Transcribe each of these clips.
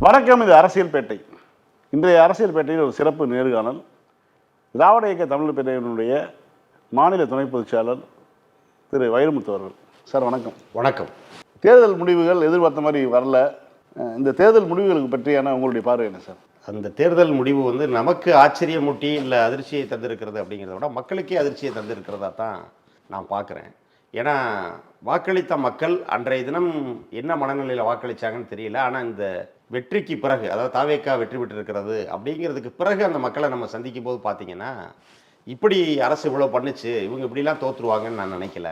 வணக்கம். இது அரசியல் பேட்டை. இன்றைய அரசியல் பேட்டையில் ஒரு சிறப்பு நேர்காணல். திராவிட இயக்க தமிழ் பேட்டையினுடைய மாநில துணை பொதுச்செயலாளர் திரு வைரமுத்து அவர்கள். சார் வணக்கம். வணக்கம். தேர்தல் முடிவுகள் எதிர்பார்த்த மாதிரி வரல. இந்த தேர்தல் முடிவுகளுக்கு பற்றியான உங்களுடைய பார்வை என்ன சார்? அந்த தேர்தல் முடிவு நமக்கு ஆச்சரியமூட்டி இல்லை அதிர்ச்சியை தந்திருக்கிறது அப்படிங்கிறத விட மக்களுக்கே அதிர்ச்சியை தந்திருக்கிறதா தான் நான் பார்க்குறேன். ஏன்னா வாக்களித்த மக்கள் அன்றைய தினம் என்ன மனநிலையில் வாக்களித்தாங்கன்னு தெரியல. ஆனால் இந்த வெற்றிக்கு பிறகு, அதாவது தாவேக்கா வெற்றி பெற்றிருக்கிறது அப்படிங்கிறதுக்கு பிறகு அந்த மக்களை நம்ம சந்திக்கும் போது பார்த்தீங்கன்னா, இப்படி அரசு இவ்வளோ பண்ணுச்சு, இவங்க இப்படிலாம் தோற்றுருவாங்கன்னு நான் நினைக்கல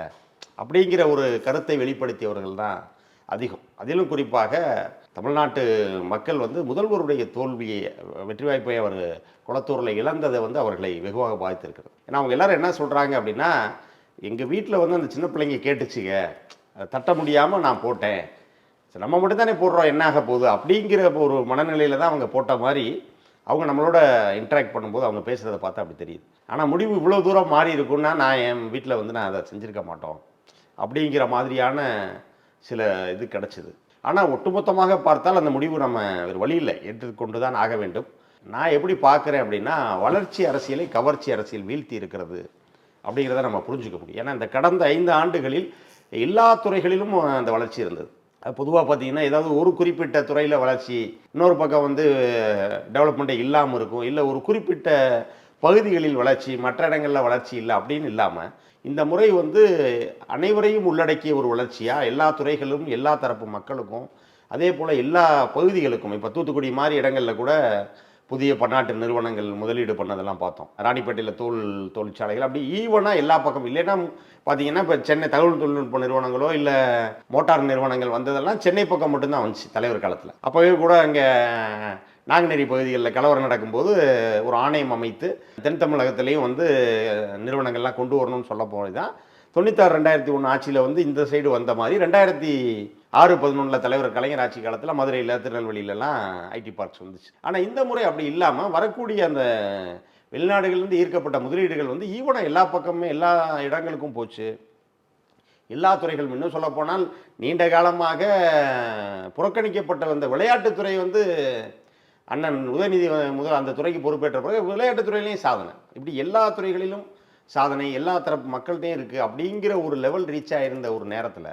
அப்படிங்கிற ஒரு கருத்தை வெளிப்படுத்தியவர்கள் தான் அதிகம். அதிலும் குறிப்பாக தமிழ்நாட்டு மக்கள் முதல்வருடைய தோல்வியை, வெற்றி வாய்ப்பை அவர் குளத்தூரில் இழந்ததை அவர்களை வெகுவாக பாதித்திருக்கிறது. ஏன்னா அவங்க எல்லாரும் என்ன சொல்கிறாங்க அப்படின்னா, எங்கள் வீட்டில் அந்த சின்ன பிள்ளைங்க கேட்டுச்சுங்க, தட்ட முடியாமல் நான் போட்டேன், சரி நம்ம மட்டும் தானே போடுறோம், என்ன ஆக போகுது அப்படிங்கிற ஒரு மனநிலையில் தான் அவங்க போட்ட மாதிரி அவங்க நம்மளோட இன்ட்ராக்ட் பண்ணும்போது அவங்க பேசுகிறத பார்த்தா அப்படி தெரியுது. ஆனால் முடிவு இவ்வளோ தூரம் மாறி இருக்குன்னா நான் என் வீட்டில் நான் அதை செஞ்சுருக்க மாட்டோம் அப்படிங்கிற மாதிரியான சில இது கிடச்சிது. ஆனால் ஒட்டுமொத்தமாக பார்த்தால் அந்த முடிவு நம்ம ஒரு வழியில் ஏற்றுக்கொண்டு தான் ஆக வேண்டும். நான் எப்படி பார்க்குறேன் அப்படின்னா, வளர்ச்சி அரசியலை கவர்ச்சி அரசியல் வீழ்த்தி இருக்கிறது அப்படிங்கிறத நம்ம புரிஞ்சுக்க முடியும். ஏன்னா இந்த கடந்த 5 ஆண்டுகளில் எல்லா துறைகளிலும் அந்த வளர்ச்சி இருந்தது. அது பொதுவாக பார்த்தீங்கன்னா, ஏதாவது ஒரு குறிப்பிட்ட துறையில் வளர்ச்சி, இன்னொரு பக்கம் டெவலப்மெண்ட்டே இல்லாமல் இருக்கும், இல்லை ஒரு குறிப்பிட்ட பகுதிகளில் வளர்ச்சி, மற்ற இடங்களில் வளர்ச்சி இல்லை அப்படின்னு இல்லாமல், இந்த முறை அனைவரையும் உள்ளடக்கிய ஒரு வளர்ச்சியாக எல்லா துறைகளும் எல்லா தரப்பு மக்களுக்கும், அதே போல் எல்லா பகுதிகளுக்கும். இப்போ தூத்துக்குடி மாதிரி இடங்களில் கூட புதிய பன்னாட்டு நிறுவனங்கள் முதலீடு பண்ணதெல்லாம் பார்த்தோம். ராணிப்பேட்டையில் தொழிற்சாலைகள் அப்படி ஈவனாக எல்லா பக்கம். இல்லைன்னா பார்த்தீங்கன்னா, இப்போ சென்னை தகவல் தொழில்நுட்ப நிறுவனங்களோ இல்லை மோட்டார் நிறுவனங்கள் வந்ததெல்லாம் சென்னை பக்கம் மட்டும்தான் வந்துச்சு தலைவர் காலத்தில். அப்போவே கூட அங்கே நாங்குநேரி பகுதிகளில் கலவரம் நடக்கும்போது ஒரு ஆணையம் அமைத்து தென் தமிழகத்திலையும் நிறுவனங்கள்லாம் கொண்டு வரணும்னு சொல்ல போனது தான் 96-2001 ஆட்சியில் இந்த சைடு வந்த மாதிரி 2006-11 தலைவர் கலைஞர் ஆட்சி காலத்தில் மதுரையில் திருநெல்வேலியிலலாம் ஐடி பார்க்ஸ் வந்துச்சு. ஆனால் இந்த முறை அப்படி இல்லாமல் வரக்கூடிய அந்த வெளிநாடுகள்லேருந்து ஈர்க்கப்பட்ட முதலீடுகள் ஈவனாக எல்லா பக்கமுமே எல்லா இடங்களுக்கும் போச்சு. எல்லா துறைகளும், இன்னும் சொல்லப்போனால் நீண்ட காலமாக புறக்கணிக்கப்பட்ட வந்த விளையாட்டுத்துறை அண்ணன் உதயநிதி அந்த துறைக்கு பொறுப்பேற்ற பிறகு விளையாட்டுத்துறையிலையும் சாதனை. இப்படி எல்லா துறைகளிலும் சாதனை, எல்லா தரப்பு மக்கள்கிட்டையும் இருக்குது அப்படிங்கிற ஒரு லெவல் ரீச் ஆகிருந்த ஒரு நேரத்தில்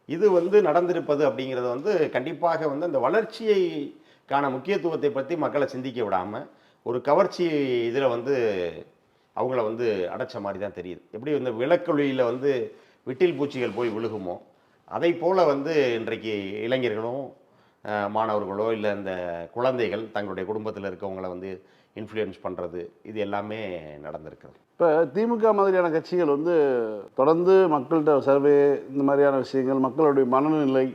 இது நடந்திருப்பது அப்படிங்கிறது கண்டிப்பாக அந்த வளர்ச்சியைக்கான முக்கியத்துவத்தை பற்றி மக்களை சிந்திக்க விடாமல் ஒரு கவர்ச்சி இதில் அவங்கள அடைச்ச மாதிரி தான் தெரியுது. எப்படி விளக்கொலியில் விட்டில் பூச்சிகள் போய் விழுகுமோ, அதை போல் இன்றைக்கு இளைஞர்களும் மாணவர்களோ இல்லை இந்த குழந்தைகள் தங்களுடைய குடும்பத்தில் இருக்கவங்கள இன்ஃப்ளூயன்ஸ் பண்ணுறது, இது எல்லாமே நடந்திருக்குது. இப்போ திமுக மாதிரியான கட்சிகள் தொடர்ந்து மக்கள்கிட்ட சர்வே, இந்த மாதிரியான விஷயங்கள், மக்களுடைய மனநிலை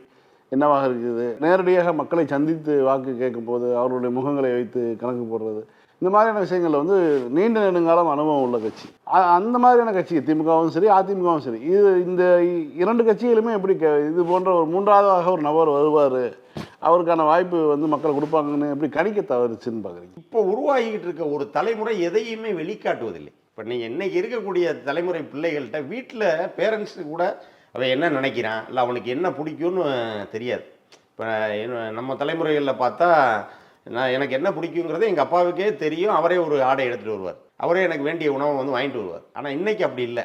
என்னவாக இருக்குது, நேரடியாக மக்களை சந்தித்து வாக்கு கேட்கும் போது அவர்களுடைய முகங்களை வைத்து கணக்கு போடுறது, இந்த மாதிரியான விஷயங்களில் நீண்ட நெடுங்காலம் அனுபவம் உள்ள கட்சி. அந்த மாதிரியான கட்சி திமுகவும் சரி அதிமுகவும் சரி, இந்த 2 கட்சிகளுமே எப்படி இது போன்ற ஒரு 3ஆவதாக ஒரு நபர் வருவார், அவருக்கான வாய்ப்பு மக்கள் கொடுப்பாங்கன்னு எப்படி கணிக்க தவறுச்சுன்னு பார்க்குறீங்க? இப்போ உருவாகிக்கிட்டு இருக்க ஒரு தலைமுறை எதையுமே வெளிக்காட்டுவதில்லை. இப்போ நீங்கள் இன்றைக்கி இருக்கக்கூடிய தலைமுறை பிள்ளைகள்கிட்ட வீட்டில் பேரண்ட்ஸு கூட அவன் என்ன நினைக்கிறான், இல்லை அவனுக்கு என்ன பிடிக்கும்னு தெரியாது. இப்போ நம்ம தலைமுறைகளில் பார்த்தா, எனக்கு என்ன பிடிக்குங்கிறது எங்கள் அப்பாவுக்கே தெரியும். அவரே ஒரு ஆடை எடுத்துகிட்டு வருவார், அவரே எனக்கு வேண்டிய உணவை வாங்கிட்டு வருவார். ஆனால் இன்றைக்கி அப்படி இல்லை.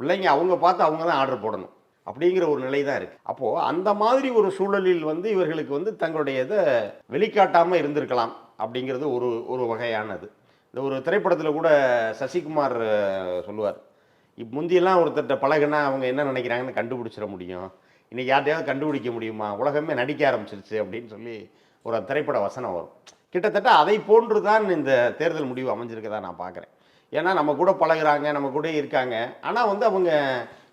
பிள்ளைங்க அவங்க பார்த்து அவங்க தான் ஆர்டர் போடணும் அப்படிங்கிற ஒரு நிலை தான் இருக்குது. அப்போது அந்த மாதிரி ஒரு சூழலில் இவர்களுக்கு தங்களுடைய இதை வெளிக்காட்டாமல் இருந்திருக்கலாம் அப்படிங்கிறது ஒரு வகையானது. இந்த ஒரு திரைப்படத்தில் கூட சசிகுமார் சொல்லுவார், முந்தியெல்லாம் ஒருத்தர்கிட்ட பழகுனா அவங்க என்ன நினைக்கிறாங்கன்னு கண்டுபிடிச்சிட முடியும், இன்றைக்கி யார்ட்டையாவது கண்டுபிடிக்க முடியுமா, உலகமே நடிக்க ஆரம்பிச்சிருச்சு அப்படின்னு சொல்லி ஒரு திரைப்பட வசனம் வரும். கிட்டத்தட்ட அதை போன்று தான் இந்த தேர்தல் முடிவு அமைஞ்சிருக்கதா நான் பார்க்குறேன். ஏன்னா நம்ம கூட பழகுறாங்க, நம்ம கூட இருக்காங்க, ஆனால் அவங்க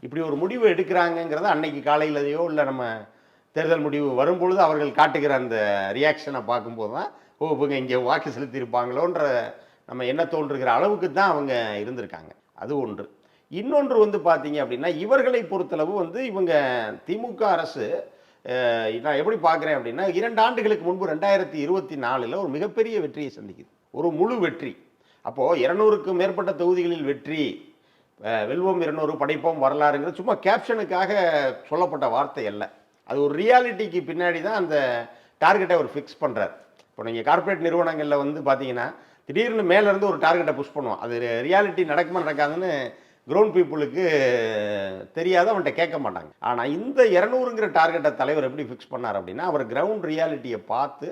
இப்படி ஒரு முடிவு எடுக்கிறாங்கங்கிறத அன்னைக்கு காலையிலையோ இல்லை நம்ம தேர்தல் முடிவு வரும்பொழுது அவர்கள் காட்டுகிற அந்த ரியாக்ஷனை பார்க்கும்போது தான், ஓ இவங்க இங்கே வாக்கு செலுத்தியிருப்பாங்களோன்ற நம்ம என்ன தோன்றுகிற அளவுக்கு தான் அவங்க இருந்திருக்காங்க. அது ஒன்று. இன்னொன்று பார்த்தீங்க அப்படின்னா, இவர்களை பொறுத்தளவு இவங்க திமுக அரசு நான் எப்படி பார்க்குறேன் அப்படின்னா, 2 ஆண்டுகளுக்கு முன்பு 2024 ஒரு மிகப்பெரிய வெற்றியை சந்திக்குது, ஒரு முழு வெற்றி. அப்போது 200க்கும் மேற்பட்ட தொகுதிகளில் வெற்றி, வெல்வோம் 200 படைப்போம் வரலாறுங்கிறது சும்மா கேப்ஷனுக்காக சொல்லப்பட்ட வார்த்தை அல்ல. அது ஒரு ரியாலிட்டிக்கு பின்னாடி தான் அந்த டார்கெட்டை அவர் ஃபிக்ஸ் பண்ணுறார். இப்போ நீங்கள் கார்ப்பரேட் நிறுவனங்களில் வந்து பார்த்தீங்கன்னா திடீர்னு மேலேருந்து ஒரு டார்கெட்டை புஷ் பண்ணுவோம். அது ரியாலிட்டி நடக்குமா நடக்காதுன்னு கிரவுண்ட் பீப்புளுக்கு தெரியாது, அவன்கிட்ட கேட்க மாட்டாங்க. ஆனால் இந்த 200ங்கிற டார்கெட்டை தலைவர் எப்படி ஃபிக்ஸ் பண்ணார் அப்படின்னா, அவர் கிரவுண்ட் ரியாலிட்டியை பார்த்து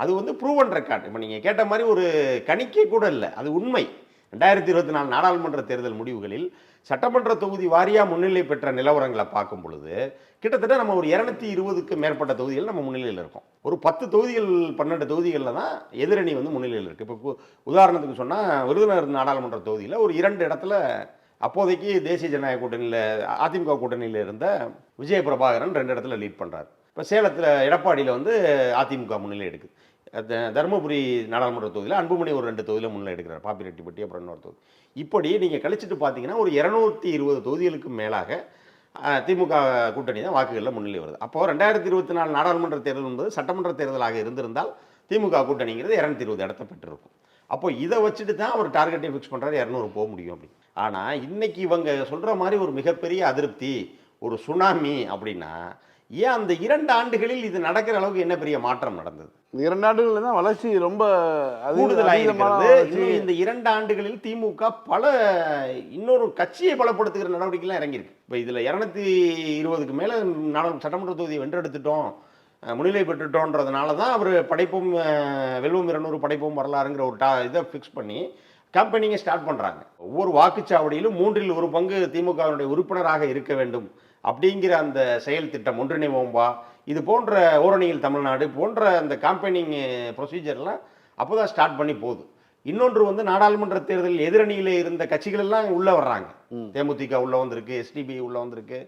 அது வந்து ப்ரூவன் ரெக்கார்ட். இப்போ நீங்கள் கேட்ட மாதிரி ஒரு கணிக்கை கூட இல்லை, அது உண்மை. 2024 நாடாளுமன்ற தேர்தல் முடிவுகளில் சட்டமன்ற தொகுதி வாரியாக முன்னிலை பெற்ற நிலவரங்களை பார்க்கும் பொழுது கிட்டத்தட்ட நம்ம ஒரு 220க்கு மேற்பட்ட தொகுதிகள் நம்ம முன்னிலையில் இருக்கோம். ஒரு 10 தொகுதிகள் 12 தொகுதிகளில் தான் எதிரணி வந்து முன்னிலையில் இருக்குது. இப்போ உதாரணத்துக்கு சொன்னால் விருதுநகர் நாடாளுமன்ற தொகுதியில் ஒரு 2 இடத்துல அப்போதைக்கு தேசிய ஜனநாயக கூட்டணியில் அதிமுக கூட்டணியில் இருந்த விஜய பிரபாகரன் 2 இடத்துல லீட் பண்ணுறாரு. இப்போ சேலத்தில் எடப்பாடியில் வந்து அதிமுக முன்னிலை எடுக்குது. தருமபுரி நாடாளுமன்ற தொகுதியில் அன்புமணி ஒரு 2 தொகுதியில் முன்னிலை எடுக்கிறார், பாப்பிரெட்டிப்பட்டி அப்புறம் இன்னொரு தொகுதி. இப்படி நீங்கள் கழிச்சிட்டு பார்த்தீங்கன்னா ஒரு 220 தொகுதிகளுக்கு மேலாக திமுக கூட்டணி தான் வாக்குகளில் முன்னிலை வருது. அப்போது 2024 நாடாளுமன்ற தேர்தல் என்பது சட்டமன்ற தேர்தலாக இருந்திருந்தால் திமுக கூட்டணிங்கிறது 220 இடத்த பெற்றிருக்கும். அப்போ இதை வச்சுட்டு தான் அவர் டார்கெட்டை ஃபிக்ஸ் பண்ணுறாரு, 200 போக முடியும் அப்படின்னு. ஆனால் இன்னைக்கு இவங்க சொல்கிற மாதிரி ஒரு மிகப்பெரிய அதிருப்தி, ஒரு சுனாமி அப்படின்னா ஏன் அந்த 2 ஆண்டுகளில் இது நடக்கிற அளவுக்கு என்ன பெரிய மாற்றம் நடந்தது? 2 ஆண்டுகளில் தான் வளர்ச்சி ரொம்ப கூடுதலாக இருக்கிறது. இன்னும் இந்த 2 ஆண்டுகளில் திமுக பல இன்னொரு கட்சியை பலப்படுத்துகிற நடவடிக்கைலாம் இறங்கியிருக்கு. இப்போ இதில் 220க்கு மேலே சட்டமன்ற தொகுதியை வென்றெடுத்துட்டோம், முன்னிலை பெற்றுட்டோன்றதுனால தான் அவர் படைப்பும் வெல்வம் 200 படைப்பும் வரலாறுங்கிற ஒரு இதை ஃபிக்ஸ் பண்ணி கேம்பெயினிங்கை ஸ்டார்ட் பண்ணுறாங்க. ஒவ்வொரு வாக்குச்சாவடியிலும் 3இல் 1 பங்கு திமுகவினுடைய உறுப்பினராக இருக்க வேண்டும் அப்படிங்கிற அந்த செயல் திட்டம், ஒன்றிணைவோம்பா, இது போன்ற ஓரணியில் தமிழ்நாடு போன்ற அந்த கேம்பெயினிங் ப்ரொசீஜர்லாம் அப்போ தான் ஸ்டார்ட் பண்ணி போகுது. இன்னொன்று வந்து நாடாளுமன்ற தேர்தலில் எதிரணியில் இருந்த கட்சிகள் எல்லாம் உள்ளே வர்றாங்க. தேமுதிக உள்ளே வந்திருக்கு, எஸ்டிபி உள்ளே வந்திருக்கு,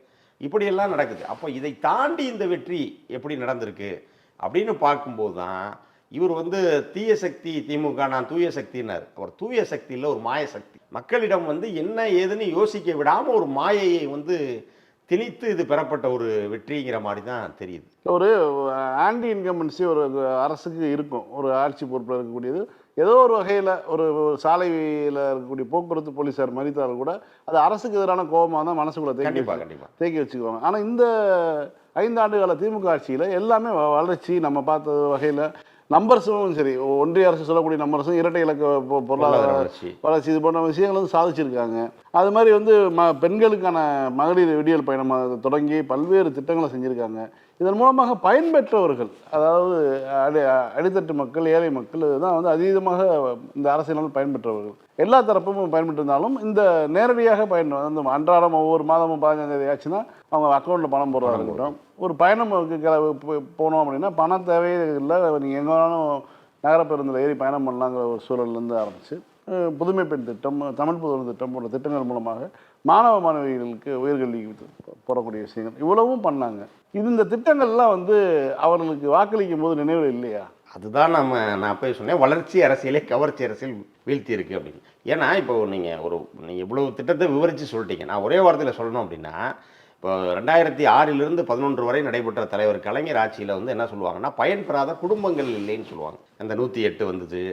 இப்படியெல்லாம் நடக்குது. அப்போ இதை தாண்டி இந்த வெற்றி எப்படி நடந்திருக்கு அப்படின்னு பார்க்கும்போது தான் இவர் வந்து தீய சக்தி திமுக, நான் தூய சக்தினார். அவர் தூய சக்தி இல்லை, ஒரு மாய சக்தி. மக்களிடம் வந்து என்ன ஏதுன்னு யோசிக்க விடாமல் ஒரு மாயையை வந்து திணித்து இது பெறப்பட்ட ஒரு வெற்றிங்கிற மாதிரி தான் தெரியுது. ஒரு ஆன்டி இன்கம்பன்சி ஒரு அரசுக்கு இருக்கும், ஒரு ஆட்சி பொறுப்பில் இருக்கக்கூடியது. ஏதோ ஒரு வகையில் ஒரு சாலையில் இருக்கக்கூடிய போக்குவரத்து போலீஸார் மறித்தாலும் கூட அது அரசுக்கு எதிரான கோபமாக தான் மனசுக்குள்ள தேக்கி வச்சுக்குவாங்க. ஆனால் இந்த 5 ஆண்டு கால திமுக ஆட்சியில் எல்லாமே வளர்ச்சி நம்ம பார்த்த வகையில் நம்பர்ஸும் சரி, ஒன்றிய அரசு சொல்லக்கூடிய நம்பர்ஸும் இரட்டை இலக்க பொருளாதார வளர்ச்சி இது போன்ற விஷயங்கள் வந்து சாதிச்சிருக்காங்க. அது மாதிரி வந்து பெண்களுக்கான மகளிர் விடியல் பயணம் தொடங்கி பல்வேறு திட்டங்களை செஞ்சுருக்காங்க. இதன் மூலமாக பயன்பெற்றவர்கள், அதாவது அடித்தட்டு மக்கள், ஏழை மக்கள் தான் வந்து அதீதமாக இந்த அரசியலால் பயன்பெற்றவர்கள். எல்லா தரப்பும் பயன்பெற்றிருந்தாலும் இந்த நேரடியாக அந்த அன்றாடம் ஒவ்வொரு மாதமும் 15ஆம் தேதி ஆச்சுன்னா அவங்க அக்கௌண்ட்டில் பணம் போடுறதா இருக்கட்டும், ஒரு பயணம் போனோம் அப்படின்னா பணம் தேவையே இல்லை, நீங்கள் எங்கே வேணாலும் நகர பேருந்தில் ஏறி பயணம் பண்ணலாங்கிற ஒரு சூழல்லேருந்து ஆரம்பித்து புதுமை பெண் திட்டம், தமிழ் புதுமை திட்டம் போன்ற திட்டங்கள் மூலமாக மாணவ மாணவிகளுக்கு உயர்கல்வி போடக்கூடிய விஷயங்கள் இவ்வளவும் பண்ணாங்க. இந்த திட்டங்கள்லாம் வந்து அவர்களுக்கு வாக்களிக்கும் போது நினைவில் இல்லையா? அதுதான் நான் போய் சொன்னேன், வளர்ச்சி அரசியலே கவர்ச்சி அரசியல் வீழ்த்தி இருக்குது அப்படின்னு. ஏன்னா இப்போ நீங்கள் இவ்வளோ திட்டத்தை விவரித்து சொல்லிட்டீங்க. நான் ஒரே வாரத்தில் சொல்லணும் அப்படின்னா, இப்போ 2006 11 வரை நடைபெற்ற தலைவர் கலைஞர் ஆட்சியில் வந்து என்ன சொல்லுவாங்கன்னா, பயன் பெறாத குடும்பங்கள் இல்லைன்னு சொல்லுவாங்க. அந்த 108 வந்தது,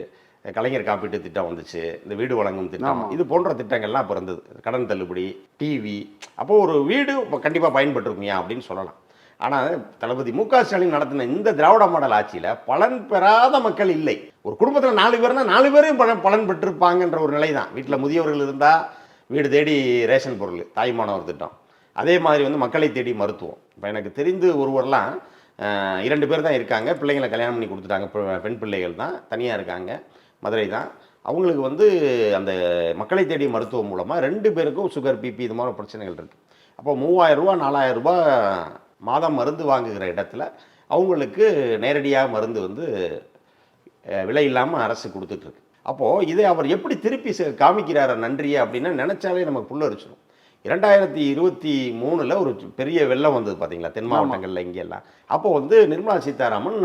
கலைஞர் காப்பீட்டு திட்டம் வந்துச்சு, இந்த வீடு வழங்கும் திட்டம், இது போன்ற திட்டங்கள்லாம் இப்போ இருந்தது, கடன் தள்ளுபடி, டிவி. அப்போது ஒரு வீடு கண்டிப்பாக பயன்பட்டுருக்குங்க அப்படின்னு சொல்லலாம். ஆனால் தளபதி மு க ஸ்டாலின் நடத்தின இந்த திராவிட மாடல் ஆட்சியில் பலன் பெறாத மக்கள் இல்லை. ஒரு குடும்பத்தில் 4 பேர்னா 4 பேரையும் பலன் பெற்றிருப்பாங்கன்ற ஒரு நிலை தான். வீட்டில் முதியவர்கள் இருந்தால் வீடு தேடி ரேஷன் பொருள், தாய்மானவர் திட்டம். அதே மாதிரி வந்து மக்களை தேடி மருத்துவம். இப்போ எனக்கு தெரிந்து ஒருவரெலாம் 2 பேர் தான் இருக்காங்க, பிள்ளைங்களை கல்யாணம் பண்ணி கொடுத்துட்டாங்க, பெண் பிள்ளைகள் தான் தனியாக இருக்காங்க, மதுரை தான். அவங்களுக்கு வந்து அந்த மக்களை தேடி மருத்துவம் மூலமாக 2 பேருக்கும் சுகர், பிபி இது மாதிரி பிரச்சனைகள் இருக்குது. அப்போ 3000 ரூபா 4000 ரூபா மாதம் மருந்து வாங்குகிற இடத்துல அவங்களுக்கு நேரடியாக மருந்து வந்து விலை இல்லாமல் அரசு கொடுத்துட்ருக்கு. அப்போது இதை அவர் எப்படி திருப்பி காமிக்கிறார நன்றியை அப்படின்னா நினச்சாலே நமக்கு புல்லரிச்சிடும். 2023 ஒரு பெரிய வெள்ளம் வந்தது பார்த்தீங்களா, தென் மாவட்டங்களில் இங்கெல்லாம். அப்போ வந்து நிர்மலா சீதாராமன்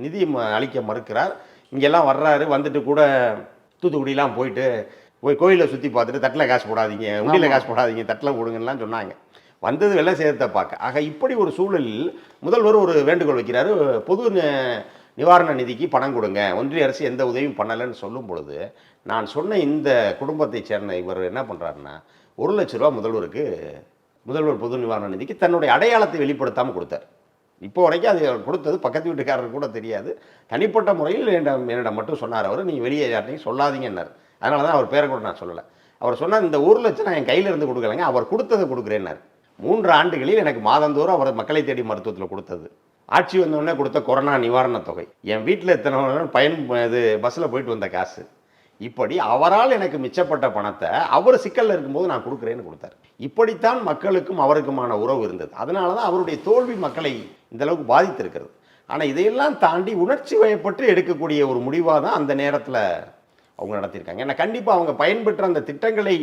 நிதி அளிக்க மறுக்கிறார். இங்கெல்லாம் வர்றாரு, வந்துட்டு கூட தூத்துக்குடியெலாம் போயிட்டு கோயிலை சுற்றி பார்த்துட்டு தட்டில் காசு போடாதீங்க, உண்டியில் காசு போடாதீங்க, தட்டில் போடுங்கலாம் சொன்னாங்க. வந்தது வெள்ள சேதத்தை பார்க்க. ஆக இப்படி ஒரு சூழலில் முதல்வர் ஒரு வேண்டுகோள் வைக்கிறாரு, பொது நிவாரண நிதிக்கு பணம் கொடுங்க, ஒன்றிய அரசு எந்த உதவியும் பண்ணலைன்னு சொல்லும் பொழுது, நான் சொன்ன இந்த குடும்பத்தை சேர்ந்த இவர் என்ன பண்ணுறாருன்னா, 1 லட்ச ரூபா முதல்வர் பொது நிவாரண நிதிக்கு தன்னுடைய அடையாளத்தை வெளிப்படுத்தாமல் கொடுத்தார். இப்போ வரைக்கும் அது அவர் கொடுத்தது பக்கத்து வீட்டுக்காரருக்கு கூட தெரியாது. தனிப்பட்ட முறையில் என்னிடம் மட்டும் சொன்னார் அவர். நீங்கள் வெளியே யார்ட்டையும் சொல்லாதீங்கன்னார். அதனால தான் அவர் பேரை கூட நான் சொல்லலை. அவர் சொன்னார், இந்த 1,00,000 நான் என் கையில இருந்து கொடுக்கலைங்க, அவர் கொடுத்ததை கொடுக்குறேன்னார். 3 ஆண்டுகளில் எனக்கு மாதந்தோறும் அவர் மக்களை தேடி மருத்துவத்தில் கொடுத்தது. ஆட்சி வந்தோடனே கொடுத்த கொரோனா நிவாரணத் தொகை, என் வீட்டில் இத்தனை இது பஸ்ஸில் போயிட்டு வந்த காசு, இப்படி அவரால் எனக்கு மிச்சப்பட்ட பணத்தை அவர் சிக்கலில் இருக்கும்போது நான் கொடுக்குறேன்னு கொடுத்தார். இப்படித்தான் மக்களுக்கும் அவருக்குமான உறவு இருந்தது. அதனால தான் அவருடைய தோல்வி மக்களை இந்த அளவுக்கு பாதித்திருக்கிறது. ஆனால் இதையெல்லாம் தாண்டி உணர்ச்சி வயப்பட்டு எடுக்கக்கூடிய ஒரு முடிவாக தான் அந்த நேரத்தில் அவங்க நடத்தியிருக்காங்க. ஏன்னா கண்டிப்பாக அவங்க பயன்பெற்ற அந்த திட்டங்களை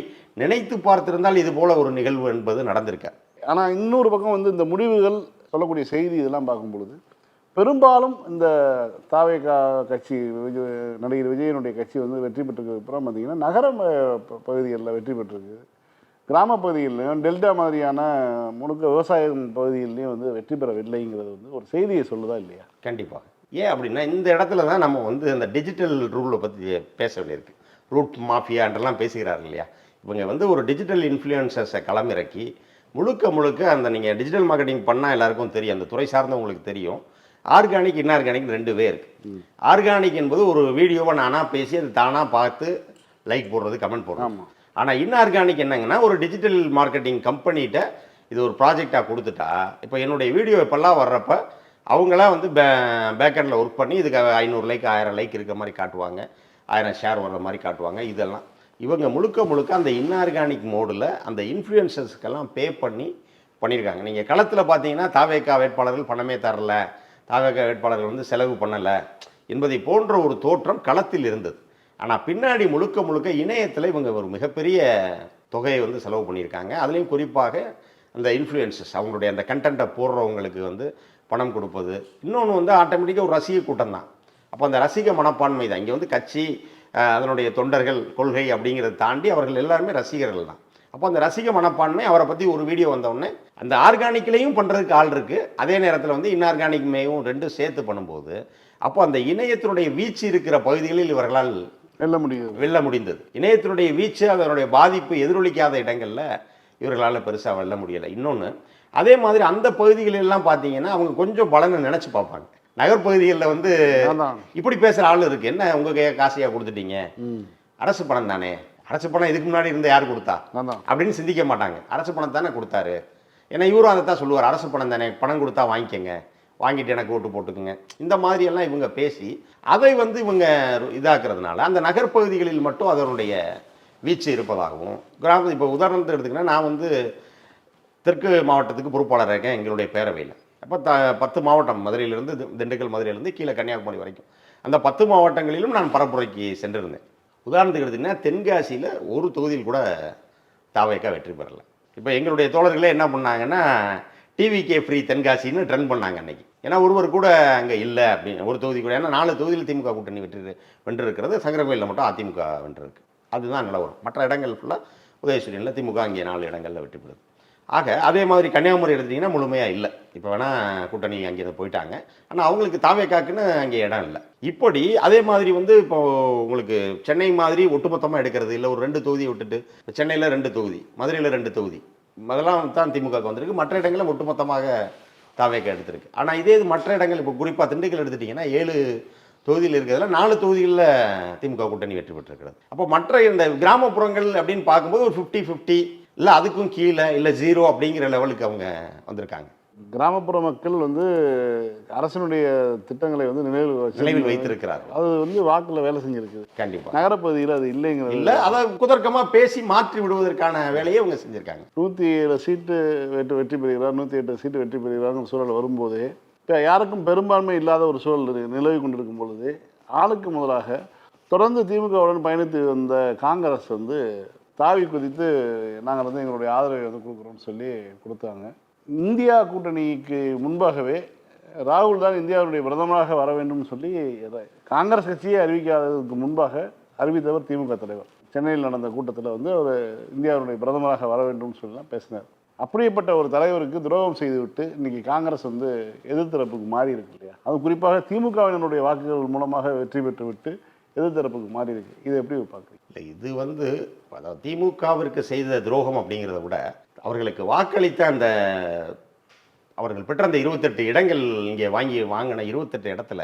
நினைத்து பார்த்திருந்தால் இது போல ஒரு நிகழ்வு என்பது நடந்திருக்காது. ஆனால் இன்னொரு பக்கம் வந்து இந்த முடிவுகள் சொல்லக்கூடிய செய்தி இதெல்லாம் பார்க்கும் பொழுது பெரும்பாலும் இந்த தாவேகா கட்சி நடிகர் விஜயனுடைய கட்சி வந்து வெற்றி பெற்றிருக்கு அப்புறம் பார்த்தீங்கன்னா நகர பகுதிகளில் வெற்றி பெற்றிருக்கு, கிராம பகுதிகளிலையும் டெல்டா மாதிரியான முழுக்க விவசாயம் பகுதிகளிலையும் வந்து வெற்றி பெறவில்லைங்கிறது வந்து ஒரு செய்தியை சொல்லுதா இல்லையா? கண்டிப்பாக. ஏன் அப்படின்னா இந்த இடத்துல தான் நம்ம வந்து இந்த டிஜிட்டல் ரூலை பற்றி பேச வேண்டியிருக்கு. ரூட் மாஃபியான்றெல்லாம் பேசுகிறாரு இல்லையா? இவங்க வந்து ஒரு டிஜிட்டல் இன்ஃப்ளூயன்சர்ஸை களமிறக்கி முழுக்க அந்த நீங்கள் டிஜிட்டல் மார்க்கெட்டிங் பண்ணால் எல்லாருக்கும் தெரியும், அந்த துறை சார்ந்தவங்களுக்கு தெரியும். ஆர்கானிக் இன்ஆர்கானிக் 2 இருக்குது. ஆர்கானிக் என்பது ஒரு வீடியோவை நானாக பேசி அது தானாக பார்த்து லைக் போடுறது, கமெண்ட் போடுறது. ஆனால் இன்ஆர்கானிக் என்னங்கன்னா, ஒரு டிஜிட்டல் மார்க்கெட்டிங் கம்பெனிகிட்ட இது ஒரு ப்ராஜெக்டாக கொடுத்துட்டா, இப்போ என்னுடைய வீடியோ இப்போல்லாம் வர்றப்ப அவங்களாம் வந்து பேக்கெண்டில் ஒர்க் பண்ணி இதுக்கு 500 லைக் 1000 லைக் இருக்கிற மாதிரி காட்டுவாங்க, 1000 ஷேர் வர்ற மாதிரி காட்டுவாங்க. இதெல்லாம் இவங்க முழுக்க அந்த இன்ஆர்கானிக் மோடில் அந்த இன்ஃப்ளூயன்சர்ஸ்க்கெல்லாம் பே பண்ணியிருக்காங்க. நீங்கள் களத்தில் பார்த்தீங்கன்னா தாவேகா வேட்பாளர்கள் பணமே தரல, தாவேகா வேட்பாளர்கள் வந்து செலவு பண்ணலை என்பதை போன்ற ஒரு தோற்றம் களத்தில் இருந்தது. ஆனால் பின்னாடி முழுக்க இணையத்தில் இவங்க ஒரு மிகப்பெரிய தொகையை வந்து செலவு பண்ணியிருக்காங்க. அதுலேயும் குறிப்பாக அந்த இன்ஃப்ளூயன்சஸ் அவங்களுடைய அந்த கண்டென்ட்டை போடுறவங்களுக்கு வந்து பணம் கொடுப்பது. இன்னொன்று வந்து ஆட்டோமேட்டிக்காக ஒரு ரசிக கூட்டம் தான். அப்போ அந்த ரசிக மனப்பான்மை தான் இங்கே வந்து கட்சி, அதனுடைய தொண்டர்கள், கொள்கை அப்படிங்கிறத தாண்டி அவர்கள் எல்லாருமே ரசிகர்கள் தான். அப்போ அந்த ரசிக மனப்பான்மை, அவரை பற்றி ஒரு வீடியோ வந்தவுடனே அந்த ஆர்கானிக்லேயும் பண்ணுறதுக்கு ஆள் இருக்குது, அதே நேரத்தில் வந்து இன்ஆர்கானிக் மேயும் 2 சேர்த்து பண்ணும்போது அப்போ அந்த இணையத்தினுடைய வீச்சு இருக்கிற பகுதிகளில் இவர்களால் வெல்ல முடிந்தது. இணையத்தினுடைய வீச்சு, அதனுடைய பாதிப்பு எதிரொலிக்காத இடங்களில் இவர்களால் பெருசாக வெல்ல முடியலை. இன்னொன்று, அதே மாதிரி அந்த பகுதிகளெல்லாம் பார்த்தீங்கன்னா அவங்க கொஞ்சம் பலனை நினச்சி பார்ப்பாங்க. நகர்பகுதிகளில் வந்து இப்படி பேசுகிற ஆள் இருக்குது, என்ன உங்கள் காசையாக கொடுத்துட்டீங்க, அரசு பணம் தானே, அரசு பணம் இதுக்கு முன்னாடி இருந்த யார் கொடுத்தா அப்படின்னு சிந்திக்க மாட்டாங்க. அரசு பணம் தானே கொடுத்தாரு, ஏன்னா இவரும் அதை தான் சொல்லுவார், அரசு பணம் தானே, பணம் கொடுத்தா வாங்கிக்கங்க, வாங்கிட்டு எனக்கு ஓட்டு போட்டுக்குங்க. இந்த மாதிரியெல்லாம் இவங்க பேசி அதை வந்து இவங்க இதாக்குறதுனால அந்த நகர்ப்பகுதிகளில் மட்டும் அதனுடைய வீச்சு இருப்பதாகவும், கிராமம் இப்போ உதாரணத்தை எடுத்துக்கினா நான் வந்து தெற்கு மாவட்டத்துக்கு பொறுப்பாளராக இருக்கேன் எங்களுடைய பேரவையில். அப்போ 10 மாவட்டம், மதுரையிலிருந்து திண்டுக்கல், மதுரையிலேருந்து கீழே கன்னியாகுமரி வரைக்கும் அந்த 10 மாவட்டங்களிலும் நான் பரப்புரைக்கு சென்றிருந்தேன். உதாரணத்துக்கு எடுத்திங்கன்னா தென்காசியில் ஒரு தொகுதியில் கூட தாவேகா வெற்றி பெறலை. இப்போ எங்களுடைய தோழர்களே என்ன பண்ணாங்கன்னா டிவிகே ஃப்ரீ தென்காசின்னு ட்ரெண்ட் பண்ணாங்க அன்றைக்கி. ஏன்னா ஒருவர் கூட அங்கே இல்லை அப்படின்னு, ஒரு தொகுதி கூட. ஏன்னா 4 தொகுதியில் திமுக கூட்டணி வென்றிருக்கிறது, சங்கரகோயிலில் மட்டும் அதிமுக வென்றிருக்கு. அதுதான் நிலவரம். மற்ற இடங்கள் ஃபுல்லாக உதயசூரியனில் திமுக அங்கே 4 இடங்களில் வெற்றி பெறுது. ஆக அதே மாதிரி கன்னியாகுமரி எடுத்திங்கன்னா முழுமையாக இல்லை. இப்போ வேணால் கூட்டணி அங்கே போயிட்டாங்க, ஆனால் அவங்களுக்கு தாவேகாக்குன்னு அங்கே இடம் இல்லை. இப்படி அதே மாதிரி வந்து இப்போது உங்களுக்கு சென்னை மாதிரி ஒட்டுமொத்தமாக எடுக்கிறது இல்லை, ஒரு 2 தொகுதியை விட்டுட்டு இப்போ சென்னையில் 2 தொகுதி, மதுரையில் 2 தொகுதி, அதெல்லாம் தான் திமுக வந்திருக்கு. மற்ற இடங்களில் ஒட்டுமொத்தமாக தாவேகா எடுத்திருக்கு. ஆனால் இதே இது மற்ற இடங்கள் இப்போ குறிப்பாக திண்டுக்கல் எடுத்துட்டிங்கன்னா 7 தொகுதியில் இருக்கிறதுல 4 தொகுதிகளில் திமுக கூட்டணி வெற்றி பெற்றிருக்கிறது. அப்போ மற்ற இந்த கிராமப்புறங்கள் அப்படின்னு பார்க்கும்போது ஒரு 50-50 இல்லை அதுக்கும் கீழே இல்லை 0 அப்படிங்கிற லெவலுக்கு அவங்க வந்திருக்காங்க. கிராமப்புற மக்கள் வந்து அரசனுடைய திட்டங்களை வந்து நினைவில் வைத்திருக்கிறார். அது வந்து வாக்கில் வேலை செஞ்சிருக்கு. கண்டிப்பாக நகரப்பகுதியில் அது இல்லைங்கிறது இல்லை, அதை குதர்க்கமாக பேசி மாற்றி விடுவதற்கான வேலையை அவங்க செஞ்சுருக்காங்க. 107 சீட்டு வெற்றி பெறுகிறார், 108 சீட்டு வெற்றி பெறுகிறார்னு சூழல் வரும்போது இப்போ யாருக்கும் பெரும்பான்மை இல்லாத ஒரு சூழல் நிலவி கொண்டிருக்கும் பொழுது ஆளுக்கு முதலாக தொடர்ந்து திமுகவுடன் பயணித்து வந்த காங்கிரஸ் வந்து தாவி குதித்து நாங்கள் வந்து எங்களுடைய ஆதரவை வந்து கொடுக்குறோம்னு சொல்லி கொடுத்தாங்க. இந்தியா கூட்டணிக்கு முன்பாகவே ராகுல் தான் இந்தியாவுடைய பிரதமராக வர வேண்டும் சொல்லி காங்கிரஸ் கட்சியை அறிவிக்காததுக்கு முன்பாக அறிவித்தவர் திமுக தலைவர். சென்னையில் நடந்த கூட்டத்தில் வந்து அவர் இந்தியாவுடைய பிரதமராக வர வேண்டும் சொல்லலாம் பேசினார். அப்படிப்பட்ட ஒரு தலைவருக்கு துரோகம் செய்துவிட்டு இன்னைக்கு காங்கிரஸ் வந்து எதிர்த்தரப்புக்கு மாறி இருக்கு இல்லையா? அது குறிப்பாக திமுகவினருடைய வாக்குகள் மூலமாக வெற்றி பெற்று விட்டு எதிர்த்தரப்புக்கு மாறி இருக்கு. இதை எப்படி பார்க்குறீங்க? இல்லை, இது வந்து அதாவது திமுகவிற்கு செய்த துரோகம் அப்படிங்கிறத விட அவர்களுக்கு வாக்களித்த அந்த அவர்கள் பெற்ற அந்த 28 இடங்கள் இங்கே வாங்கின 28 இடத்துல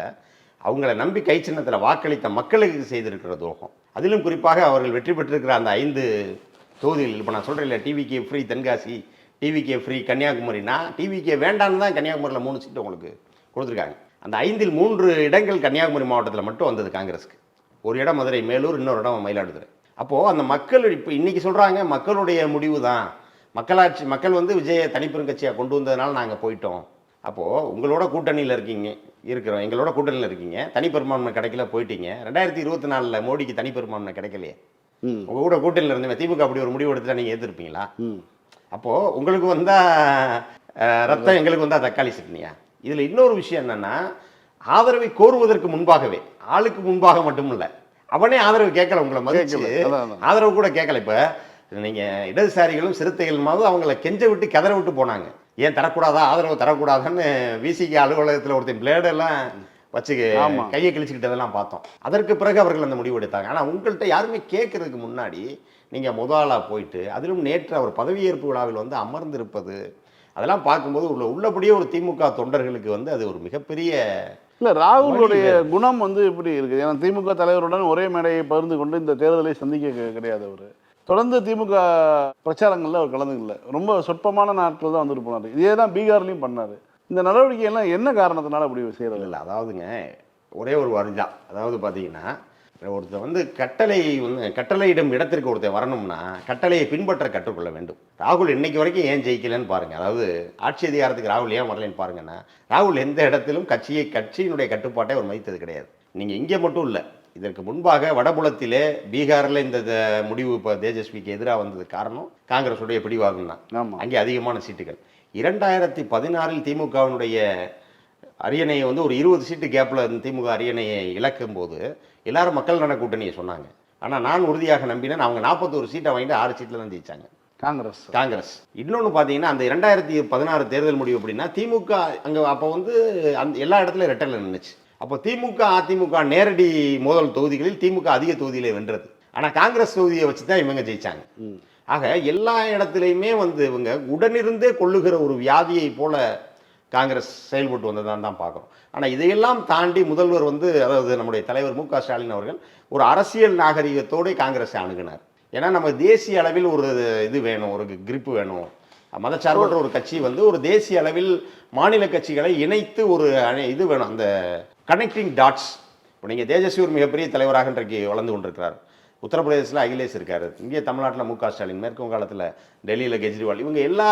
அவங்கள நம்பி கை சின்னத்தில் வாக்களித்த மக்களுக்கு செய்திருக்கிற துரோகம். அதிலும் குறிப்பாக அவர்கள் வெற்றி பெற்றிருக்கிற அந்த 5 தொகுதிகள், இப்போ நான் சொல்கிறேன் இல்லை, டிவிகே ஃப்ரீ தென்காசி, டிவிகே ஃப்ரீ கன்னியாகுமரினா, டிவிகே வேண்டான்னு தான் கன்னியாகுமரியில் 3 சீட்டு உங்களுக்கு கொடுத்துருக்காங்க. அந்த 5இல் 3 இடங்கள் கன்னியாகுமரி மாவட்டத்தில் மட்டும் வந்தது காங்கிரஸுக்கு. ஒரு இடம் மதுரை மேலூர், இன்னொரு இடம் மயிலாடுதுறை. அப்போது அந்த மக்கள் இப்போ இன்றைக்கி சொல்கிறாங்க மக்களுடைய முடிவு தான், மக்கள் வந்து விஜயை தனிப்பெரும் கட்சியாக கொண்டு வந்ததுனால நாங்கள் போயிட்டோம். அப்போது உங்களோட கூட்டணியில் இருக்கிறோம், எங்களோட கூட்டணியில் இருக்கீங்க, தனிப்பெரும்பான்மை கிடைக்கல போயிட்டீங்க. 2024 மோடிக்கு தனிப்பெரும்பான்மை கிடைக்கலையே, உங்கள் கூட கூட்டணியில் இருந்தீங்க, திமுக அப்படி ஒரு முடிவு எடுத்துட்டா நீங்கள் ஏற்றுருப்பீங்களா? அப்போது உங்களுக்கு வந்தால் ரத்தம், எங்களுக்கு வந்தால் தக்காளி சட்னியா? இதில் இன்னொரு விஷயம் என்னென்னா, ஆதரவை கோருவதற்கு முன்பாகவே, ஆளுக்கு முன்பாக மட்டும் இல்லை, அவனே ஆதரவு கேட்கல, உங்களை மதிச்சு ஆதரவு கூட கேட்கல. இப்போ நீங்கள் இடதுசாரிகளும் சிறுத்தைகளுமாவது அவங்கள கெஞ்ச விட்டு கதற விட்டு போனாங்க. ஏன் தரக்கூடாதா, ஆதரவு தரக்கூடாதான்னு விசிகே அலுவலகத்தில் ஒருத்தன் பிளேடெல்லாம் வச்சு கையை கிழிச்சுக்கிட்டதெல்லாம் பார்த்தோம். அதற்கு பிறகு அவர்கள் அந்த முடிவு எடுத்தாங்க. ஆனால் உங்கள்கிட்ட யாருமே கேட்கறதுக்கு முன்னாடி நீங்கள் முதலாக போயிட்டு, அதிலும் நேற்று அவர் பதவியேற்பு விழாவில் வந்து அமர்ந்திருப்பது, அதெல்லாம் பார்க்கும்போது உள்ளபடியே ஒரு திமுக தொண்டர்களுக்கு வந்து அது ஒரு மிகப்பெரிய இல்லை. ராகுலுடைய குணம் வந்து இப்படி இருக்குது. ஏன்னா திமுக தலைவருடன் ஒரே மேடையை பகிர்ந்து கொண்டு இந்த தேர்தலை சந்திக்க கிடையாது. அவர் தொடர்ந்து திமுக பிரச்சாரங்களில் அவர் கலந்துக்கல. ரொம்ப சொற்பமான நாட்கள் தான் வந்துட்டு போனார். இதே தான் பீகார்லையும் பண்ணார். இந்த நடவடிக்கையெல்லாம் என்ன காரணத்தினால அப்படி செய்கிறது? இல்லை, அதாவதுங்க ஒரே ஒரு வரி தான். அதாவது பார்த்தீங்கன்னா, ஒருத்தர் வந்து கட்டளையிடும் இடத்திற்கு ஒருத்தர் வரணும்னா கட்டளையை பின்பற்ற கற்றுக்கொள்ள வேண்டும். ராகுல் இன்னைக்கு வரைக்கும் ஏன் ஜெயிக்கலன்னு பாருங்கள். அதாவது ஆட்சி அதிகாரத்துக்கு ராகுல் ஏன் வரலன்னு பாருங்கன்னா, ராகுல் எந்த இடத்திலும் கட்சியினுடைய கட்டுப்பாட்டை அவர் மதித்தது கிடையாது. நீங்கள் இங்கே மட்டும் இல்லை, இதற்கு முன்பாக வடபுலத்திலே பீகாரில் இந்த முடிவு இப்போ தேஜஸ்விக்கு எதிராக வந்தது காரணம் காங்கிரஸுடைய பிடிவாதம் தான். அங்கே அதிகமான சீட்டுகள். 2016 திமுகவினுடைய அரியணையை வந்து ஒரு 20 சீட்டு கேப்பில் திமுக அரியணையை இழக்கும் போது எல்லாரும் மக்கள் நல கூட்டணியை சொன்னாங்க. ஆனால் நான் உறுதியாக நம்பினேன், அவங்க 41 சீட்டை வாங்கிட்டு 6 சீட்டில் தான் ஜெயிச்சாங்க காங்கிரஸ். இன்னொன்று பார்த்தீங்கன்னா, அந்த 2016 தேர்தல் முடிவு அப்படின்னா திமுக அங்கே அப்போ வந்து அந்த எல்லா இடத்துலையும் ரெட்டலில் நின்றுச்சு. அப்போ திமுக அதிமுக நேரடி மோதல் தொகுதிகளில் திமுக அதிக தொகுதியிலே வென்றது. ஆனால் காங்கிரஸ் தொகுதியை வச்சு தான் இவங்க ஜெயிச்சாங்க. ஆக எல்லா இடத்துலையுமே வந்து இவங்க உடனிருந்தே கொள்ளுகிற ஒரு வியாதியை போல காங்கிரஸ் செயல்பட்டு வந்ததான் தான் பார்க்குறோம். ஆனால் இதையெல்லாம் தாண்டி முதல்வர் வந்து, அதாவது நம்முடைய தலைவர் மு.க. ஸ்டாலின் அவர்கள் ஒரு அரசியல் நாகரிகத்தோடு காங்கிரஸை அணுகினார். ஏன்னா நம்ம தேசிய அளவில் ஒரு இது வேணும், ஒரு கிரிப்பு வேணும். மதச்சார்பற்ற ஒரு கட்சி வந்து ஒரு தேசிய அளவில் மாநில கட்சிகளை இணைத்து ஒரு இது வேணும், அந்த கனெக்டிங் டாட்ஸ். இப்போ நீங்கள் தேஜஸ்வி ஒரு மிகப்பெரிய தலைவராக இன்றைக்கு வளர்ந்து கொண்டிருக்கிறார். உத்தரப்பிரதேசத்தில் அகிலேஷ் இருக்கார், இங்கே தமிழ்நாட்டில் மு.க. ஸ்டாலின், மேற்கு வங்காளத்தில் டெல்லியில் கெஜ்ரிவால், இவங்க எல்லா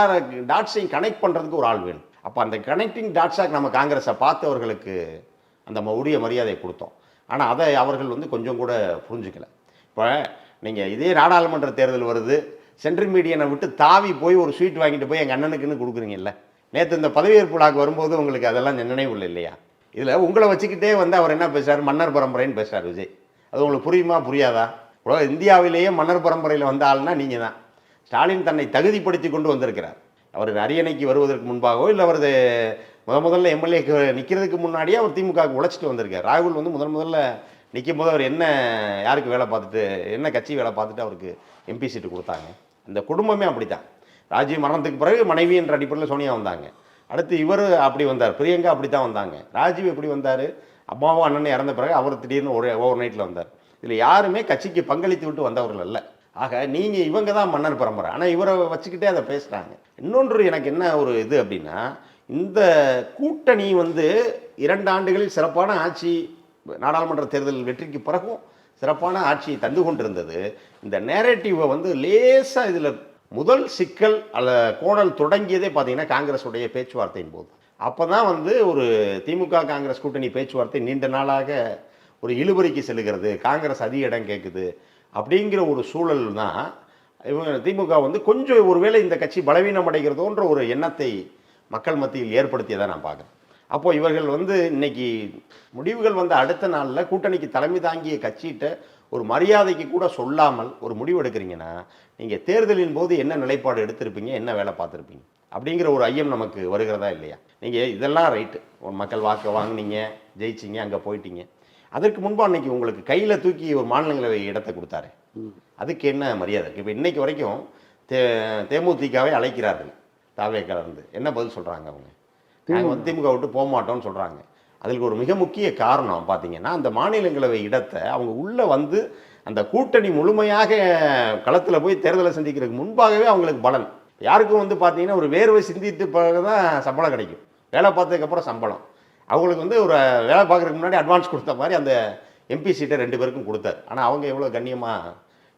டாட்ஸையும் கனெக்ட் பண்ணுறதுக்கு ஒரு ஆள் வேணும். அப்போ அந்த கனெக்டிங் டாட்ஸாக நம்ம காங்கிரஸை பார்த்தவர்களுக்கு அந்த உரிய மரியாதையை கொடுத்தோம். ஆனால் அதை அவர்கள் வந்து கொஞ்சம் கூட புரிஞ்சுக்கல. இப்போ நீங்கள் இதே நாடாளுமன்ற தேர்தல் வருது, சென்ட்ரல் மீடியனை விட்டு தாவி போய் ஒரு ஸ்வீட் வாங்கிட்டு போய் எங்கள் அண்ணனுக்குன்னு கொடுக்குறீங்கல்ல. நேற்று இந்த பதவியேற்பு விழாக்கு வரும்போது உங்களுக்கு அதெல்லாம் நினைவு இல்லை இல்லையா? இதில் உங்களை வச்சுக்கிட்டே வந்து அவர் என்ன பேசுகிறார், மன்னர் பரம்பரைன்னு பேசுகிறார் விஜய். அது உங்களுக்கு புரியுமா புரியாதா? இந்தியாவிலேயே மன்னர் பரம்பரையில் வந்த ஆள்னா நீங்கள் தான். ஸ்டாலின் தன்னை தகுதிப்படுத்தி கொண்டு வந்திருக்கிறார். அவர் அரியணைக்கு வருவதற்கு முன்பாகவோ இல்லை அவர் முதல்ல எம்எல்ஏக்கு நிற்கிறதுக்கு முன்னாடியே அவர் திமுகவுக்கு உழைச்சிட்டு வந்திருக்கார். ராகுல் வந்து முதல்ல நிற்கும் போது அவர் யாருக்கு வேலை பார்த்துட்டு, என்ன கட்சி வேலை பார்த்துட்டு அவருக்கு எம்பி சீட்டு கொடுத்தாங்க. இந்த குடும்பமே அப்படி தான். ராஜீவ் மரணத்துக்கு பிறகு மனைவி என்ற அடிப்படையில் சோனியா வந்தாங்க. அடுத்து இவர் அப்படி வந்தார், பிரியங்கா அப்படி தான் வந்தாங்க. ராஜீவ் எப்படி வந்தார், அம்மாவும் அண்ணனும் இறந்த பிறகு அவர் திடீர்னு ஓவர் நைட்டில் வந்தார். இதில் யாருமே கட்சிக்கு பங்களித்து விட்டு வந்தவர்கள் அல்ல. ஆக நீங்கள் இவங்க தான் மன்னர் பரம்பரை. ஆனால் இவரை வச்சுக்கிட்டே அதை பேசுகிறாங்க. இன்னொன்று எனக்கு என்ன ஒரு இது அப்படின்னா, இந்த கூட்டணி வந்து 2 ஆண்டுகளில் சிறப்பான ஆட்சி, நாடாளுமன்ற தேர்தல் வெற்றிக்கு பிறகும் சிறப்பான ஆட்சியை தந்து கொண்டிருந்தது. இந்த நேரேட்டிவை வந்து லேசாக இதில் முதல் சிக்கல் கோணல் தொடங்கியதே பார்த்தீங்கன்னா காங்கிரஸுடைய பேச்சுவார்த்தையின் போது. அப்போ தான் வந்து ஒரு திமுக காங்கிரஸ் கூட்டணி பேச்சுவார்த்தை நீண்ட நாளாக ஒரு இழுபறிக்கு செல்லுகிறது, காங்கிரஸ் அதிக இடம் கேட்குது அப்படிங்கிற ஒரு சூழல் தான் இவங்க திமுக வந்து கொஞ்சம் ஒருவேளை இந்த கட்சி பலவீனம் அடைகிறதோன்ற ஒரு எண்ணத்தை மக்கள் மத்தியில் ஏற்படுத்தியதை நான் பார்க்குறேன். அப்போது இவர்கள் வந்து இன்னைக்கு முடிவுகள் வந்த அடுத்த நாளில் கூட்டணிக்கு தலைமை தாங்கிய கட்சிகிட்ட ஒரு மரியாதைக்கு கூட சொல்லாமல் ஒரு முடிவு எடுக்கிறீங்கன்னா, நீங்கள் தேர்தலின் போது என்ன நிலைப்பாடு எடுத்திருப்பீங்க, என்ன வேலை பார்த்துருப்பீங்க அப்படிங்கிற ஒரு ஐயம் நமக்கு வருகிறதா இல்லையா? நீங்கள் இதெல்லாம் ரைட்டு, மக்கள் வாக்கு வாங்கினீங்க, ஜெயிச்சிங்க, அங்கே போயிட்டீங்க. அதற்கு முன்பு அன்னைக்கு உங்களுக்கு கையில் தூக்கி ஒரு மாநிலங்களவை இடத்தை கொடுத்தாரு, அதுக்கு என்ன மரியாதை? இப்போ இன்னைக்கு வரைக்கும் தேமுதிகவை அழைக்கிறார்கள், தாவேக்கால இருந்து என்ன பதில் சொல்கிறாங்க அவங்க? நாங்கள் வந்து திமுக விட்டு போக மாட்டோம்னு சொல்கிறாங்க. அதுக்கு ஒரு மிக முக்கிய காரணம் பார்த்தீங்கன்னா, அந்த மாநிலங்களவை இடத்தை அவங்க உள்ளே வந்து அந்த கூட்டணி முழுமையாக களத்தில் போய் தேர்தலை சந்திக்கிறதுக்கு முன்பாகவே அவங்களுக்கு பலன். யாருக்கும் வந்து பார்த்தீங்கன்னா ஒரு வேர்வை சிந்தித்து பிறகு தான் சம்பளம் கிடைக்கும். வேலை பார்த்ததுக்கப்புறம் சம்பளம். அவங்களுக்கு வந்து ஒரு வேலை பார்க்குறதுக்கு முன்னாடி அட்வான்ஸ் கொடுத்த மாதிரி அந்த எம்பி சீட்டை 2 பேருக்கும் கொடுத்தாரு. ஆனால் அவங்க எவ்வளோ கண்ணியமாக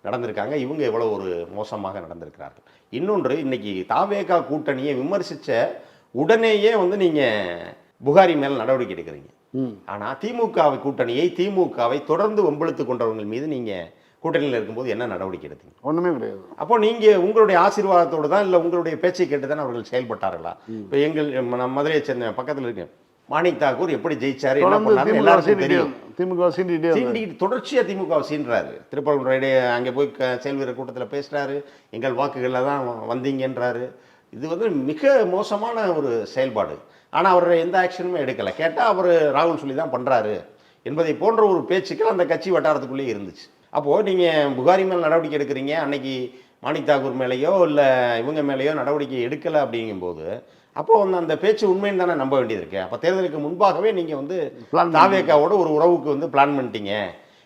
நடந்திருக்காங்க, இவங்க எவ்வளோ ஒரு மோசமாக நடந்திருக்கிறார்கள். இன்னொன்று, இன்னைக்கு தாவேகா கூட்டணியை விமர்சித்த உடனேயே வந்து நீங்கள் புகாரி மேல் நடவடிக்கை எடுக்கிறீங்க. ஆனால் திமுகவை தொடர்ந்து வம்பிழுத்து கொண்டவர்கள் மீது நீங்கள் கூட்டணியில் இருக்கும்போது என்ன நடவடிக்கை எடுத்தீங்க? ஒன்றுமே கிடையாது. அப்போ நீங்கள் உங்களுடைய ஆசீர்வாதத்தோடு தான், இல்லை உங்களுடைய பேச்சை கேட்டு தான் அவர்கள் செயல்பட்டார்களா? இப்போ நம்ம மதுரையை சேர்ந்த பக்கத்தில் இருக்கு மாணிக் தாக்கூர் எப்படி ஜெயிச்சாரு, என்ன பண்ணாரு எல்லாருக்கும் தெரியும். திமுக தொடர்ச்சியாக திமுக சீன்றாரு. திருப்பரங்குன்றம் அங்கே போய் செயல்வீரர் கூட்டத்தில் பேசுகிறாரு, எங்கள் வாக்குகளில் தான் வந்தீங்கன்றாரு. இது வந்து மிக மோசமான ஒரு செயல்பாடு. ஆனால் அவர் எந்த ஆக்ஷனுமே எடுக்கலை. கேட்டால் அவர் ராகுல் சொல்லி தான் பண்ணுறாரு என்பதை போன்ற ஒரு பேச்சுக்கள் அந்த கட்சி வட்டாரத்துக்குள்ளேயே இருந்துச்சு. அப்போது நீங்கள் புகாரி மேல் நடவடிக்கை எடுக்கிறீங்க, அன்னைக்கு மாணிக் தாக்கூர் மேலேயோ இல்லை இவங்க மேலேயோ நடவடிக்கை எடுக்கலை அப்படிங்கும்போது, அப்போது வந்து அந்த பேச்சு உண்மைன்னு தானே நம்ப வேண்டியது இருக்குது. அப்போ தேர்தலுக்கு முன்பாகவே நீங்கள் வந்து தாவேகாவோட ஒரு உறவுக்கு வந்து பிளான் பண்ணிட்டீங்க.